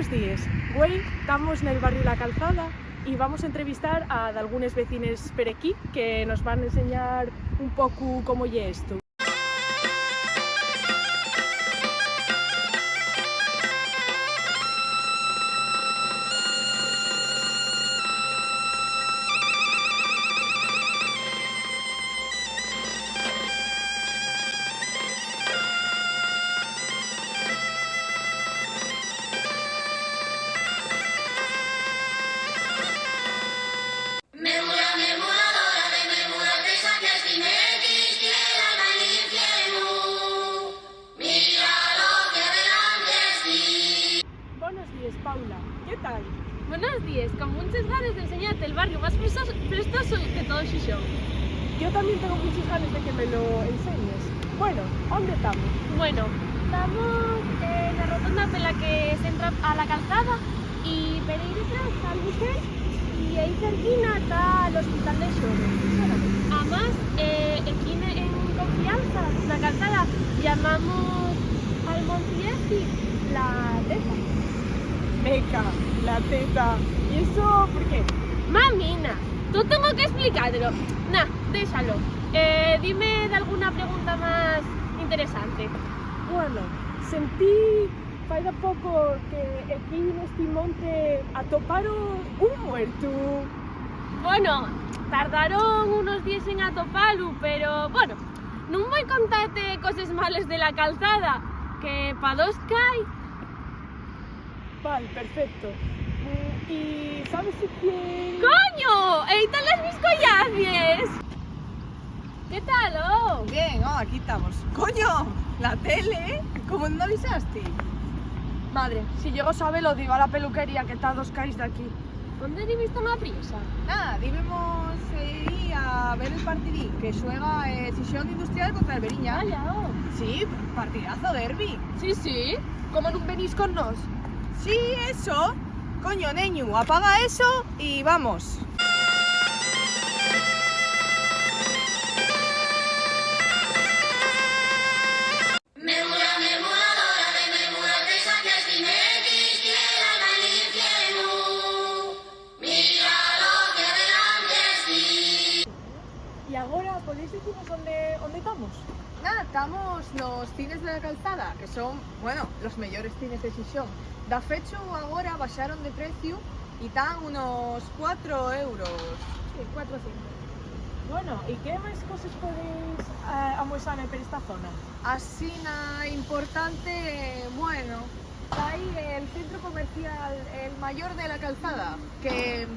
Buenos días. Güey, estamos en el barrio La Calzada y vamos a entrevistar a algunos vecinos per aquí que nos van a enseñar un poco cómo es esto. Buenos días, Paula. ¿Qué tal? Buenos días, con muchas ganas de enseñarte el barrio más prestoso que todo Xixón. Yo también tengo muchas ganas de que me lo enseñes. Bueno, ¿dónde estamos? Bueno, estamos en la rotonda por la que se entra a la calzada y para ir detrás está el bucet y ahí cerquina está el hospital de Xove. Además, aquí en Confianza, la calzada, llamamos al Montiesti la teta. Meca, la teta. ¿Y eso por qué? Mamina, tú tengo que explicártelo. Nah, déjalo. Dime de alguna pregunta más interesante. Bueno, sentí fai poco que aquí en este monte atoparon un muerto. Bueno, tardaron unos días en atoparlo, pero bueno, no voy a contarte cosas malas de la calzada, que pa' dos cae. Vale, perfecto. ¿Y sabes si quién...? ¡Coño! ¡Ahí están las mis collaces! ¿Qué tal, oh? Bien, aquí estamos. ¡Coño! La tele, ¿cómo no avisaste? Madre, si llego a saberlo, digo a la peluquería que está a 2 calles de aquí. ¿Dónde viviste una prisa? Nada, íbamos ir a ver el partidí que juega Xixón Industrial contra el Beriña. Vaya, oh. Sí, partidazo derbi. Sí. ¿Cómo no venís con nos? Sí, eso. Coño, neñu, apaga eso y vamos. Y ahora, ¿podéis decirnos dónde estamos? Nada, estamos los cines de la calzada, que son, bueno, los mejores cines de Xixón. Da fecho ahora baixaron de precio y están unos 4 euros. Sí, 400. Bueno, ¿y qué más cosas podéis amuesarme por esta zona? Así nada importante, bueno, está ahí el centro comercial, el mayor de la calzada, que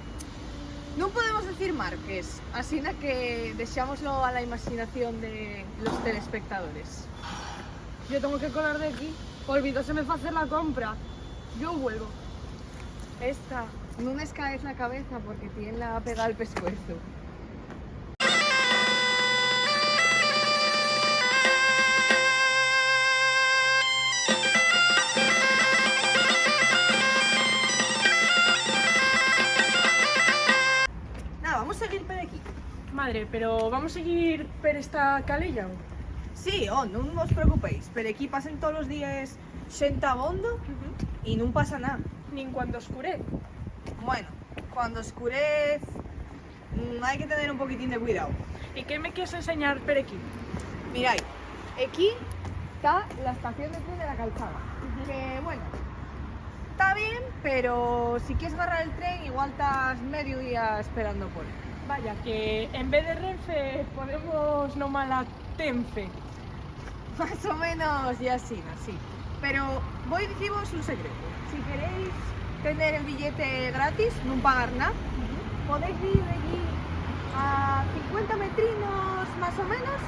no podemos decir marques, así que dejámoslo a la imaginación de los telespectadores. Yo tengo que colar de aquí. Olvidóseme hacer la compra. Yo vuelvo. Esta, no les caes la cabeza porque tiene la pegada al pescuezo. Nada, vamos a seguir por aquí. Madre, pero vamos a seguir por esta calella. Sí, no os preocupéis, pero aquí pasen todos los días xente abondo y no pasa nada. Ni cuando oscurece. Bueno, cuando oscurece hay que tener un poquitín de cuidado. ¿Y qué me quieres enseñar por aquí? Miráis, aquí está la estación de tren de la calzada. Que bueno, está bien, pero si quieres agarrar el tren igual estás medio día esperando por él. Vaya, que en vez de Renfe podemos nomás la Tenfe. Más o menos y así, sí. Pero voy a deciros un secreto. Si queréis tener el billete gratis, no pagar nada, podéis ir de allí a 50 metrinos más o menos,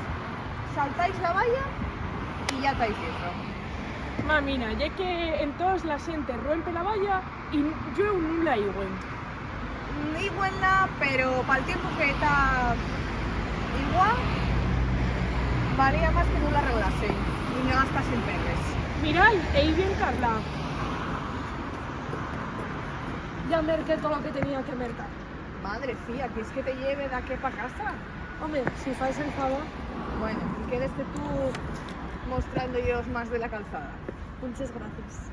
saltáis la valla y ya estáis dentro. Mamina, ya que en todas la gente rompe la valla y yo no la digo. Igual, pero para el tiempo que está igual, valía más que no la regulase y me gastas en perres. Mirad, ahí bien Carla. Ya merqué todo lo que tenía que mercar. Madre fía, ¿quieres que te lleve de aquí para casa? Hombre, si fais el favor. Bueno, quédate tú mostrando yo más de la calzada. Muchas gracias.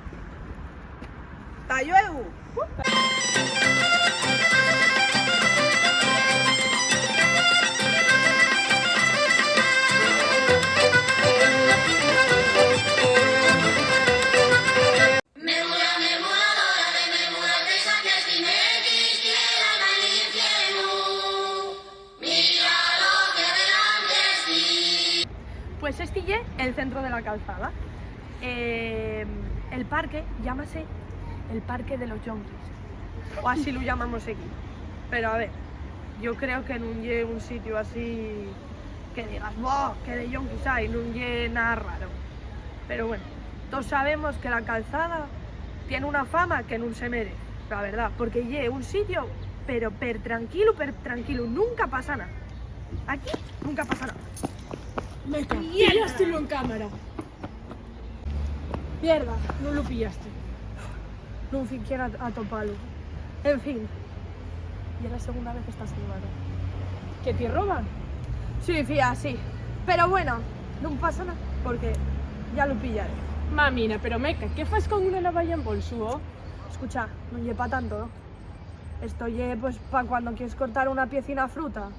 ¡Ta luego! Pues este es el centro de la calzada. El parque llámase el Parque de los Yonkis, o así lo llamamos aquí. Pero a ver, yo creo que no es un sitio así que digas, ¡boh! Que de yonkis hay, no es nada raro. Pero bueno, todos sabemos que la calzada tiene una fama que no se merece, la verdad, porque es un sitio, pero per tranquilo, nunca pasa nada. Aquí nunca pasa nada. Meca, pillástelo en cámara. Mierda, no lo pillaste. No siquiera a toparlo. En fin. Y es la segunda vez que estás salvado. ¿Que te roban? Sí, fía, sí. Pero bueno, no pasa nada, porque ya lo pillaré. Mamina, pero Meca, ¿qué fas con una navalla en bolso? Escucha, no lleva tanto, ¿no? Esto es pues para cuando quieres cortar una piecina de fruta.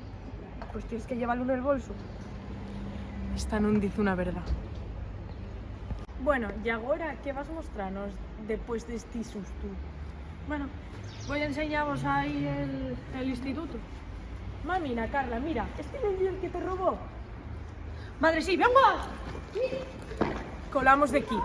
Pues tienes que llevarlo en el bolso. Esta non dice una verdad. Bueno, y ahora, ¿qué vas a mostrarnos después de este susto? Bueno, voy a enseñaros ahí el instituto. Mamina, Carla, mira, este no es el que te robó. Madre, sí, venga. Colamos de aquí.